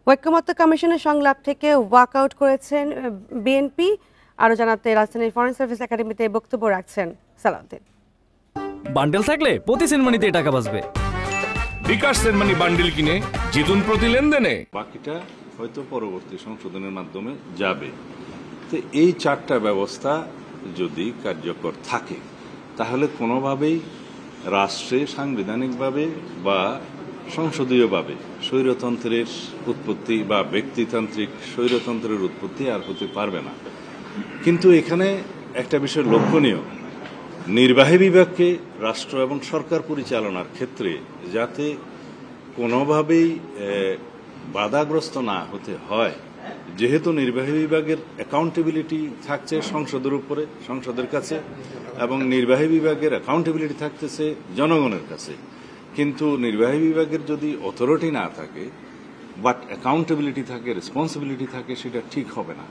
ঐক্যমত্য কমিশনের সংলাপ থেকে ওয়াকআউট করেছেন বিএনপি। আরো জানাতে রাজধানীর ফরেন সার্ভিস একাডেমিতে বক্তব্য রাখছেন সালাউদ্দিন। বান্ডেল থাকলে প্রতি সেনমানিতে টাকা বাঁচবে। বিকাশ সেনমানি বান্ডেল কিনে জিতুন প্রতি লেনদেনে। বাকিটা হয়তো পরবর্তী সংশোধনের মাধ্যমে যাবে। তো এই চারটা ব্যবস্থা যদি কার্যকর থাকে তাহলে কোনোভাবেই রাষ্ট্রে সাংবিধানিকভাবে বা সংসদীয়ভাবে স্বৈরতন্ত্রের উৎপত্তি বা ব্যক্তিতান্ত্রিক স্বৈরতন্ত্রের উৎপত্তি আর হতে পারবে না। কিন্তু এখানে একটা বিষয় লক্ষণীয়, নির্বাহী বিভাগকে রাষ্ট্র এবং সরকার পরিচালনার ক্ষেত্রে যাতে কোনোভাবেই বাধাগ্রস্ত না হতে হয়, যেহেতু নির্বাহী বিভাগের অ্যাকাউন্টেবিলিটি থাকছে সংসদের উপরে, সংসদের কাছে, এবং নির্বাহী বিভাগের অ্যাকাউন্টেবিলিটি থাকতেছে জনগণের কাছে। কিন্তু নির্বাহী বিভাগের যদি অথরিটি না থাকে বাট অ্যাকাউন্টেবিলিটি থাকে, রেসপন্সিবিলিটি থাকে, সেটা ঠিক হবে না।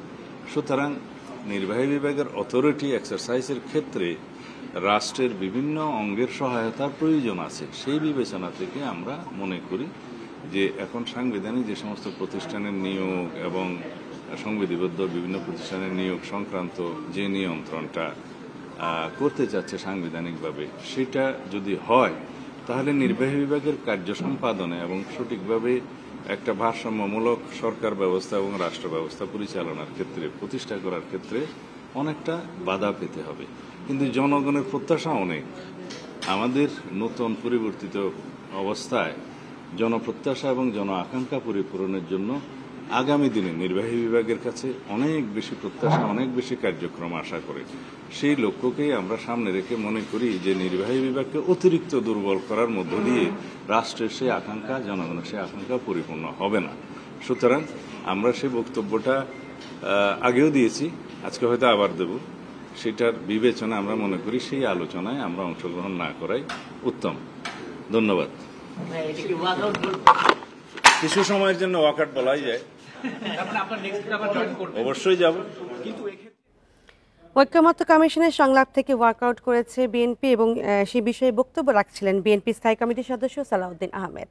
সুতরাং নির্বাহী বিভাগের অথরিটি এক্সারসাইজের ক্ষেত্রে রাষ্ট্রের বিভিন্ন অঙ্গের সহায়তার প্রয়োজন আছে। সেই বিবেচনা থেকে আমরা মনে করি যে এখন সাংবিধানিক যে সমস্ত প্রতিষ্ঠানের নিয়োগ এবং সংবিধিবদ্ধ বিভিন্ন প্রতিষ্ঠানের নিয়োগ সংক্রান্ত যে নিয়ন্ত্রণটা করতে চাচ্ছে সাংবিধানিকভাবে, সেটা যদি হয় তাহলে নির্বাহী বিভাগের কার্য সম্পাদনে এবং সঠিকভাবে একটা ভারসাম্যমূলক সরকার ব্যবস্থা এবং রাষ্ট্র ব্যবস্থা পরিচালনার ক্ষেত্রে প্রতিষ্ঠা করার ক্ষেত্রে অনেকটা বাধা পেতে হবে। কিন্তু জনগণের প্রত্যাশা অনেক। আমাদের নতুন পরিবর্তিত অবস্থায় জনপ্রত্যাশা এবং জন আকাঙ্ক্ষা পরিপূরণের জন্য আগামী দিনে নির্বাহী বিভাগের কাছে অনেক বেশি প্রত্যাশা, অনেক বেশি কার্যক্রম আশা করে। সেই লক্ষ্যকেই আমরা সামনে রেখে মনে করি যে নির্বাহী বিভাগকে অতিরিক্ত দুর্বল করার মধ্য দিয়ে রাষ্ট্রের সেই আকাঙ্ক্ষা, জনগণের সেই আকাঙ্ক্ষা পরিপূর্ণ হবে না। সুতরাং আমরা সেই বক্তব্যটা আগেও দিয়েছি, আজকে হয়তো আবার দেব। সেটার বিবেচনা আমরা মনে করি সেই আলোচনায় আমরা অংশগ্রহণ না করাই উত্তম। ধন্যবাদ। কিছু সময়ের জন্য ওয়াকআউট বলাই যায়, অবশ্যই যাব। ঐক্যমত্য কমিশনের সংলাপ থেকে ওয়াকআউট করেছে বিএনপি এবং সে বিষয়ে বক্তব্য রাখছিলেন বিএনপি স্থায়ী কমিটির সদস্য সালাউদ্দিন আহমেদ।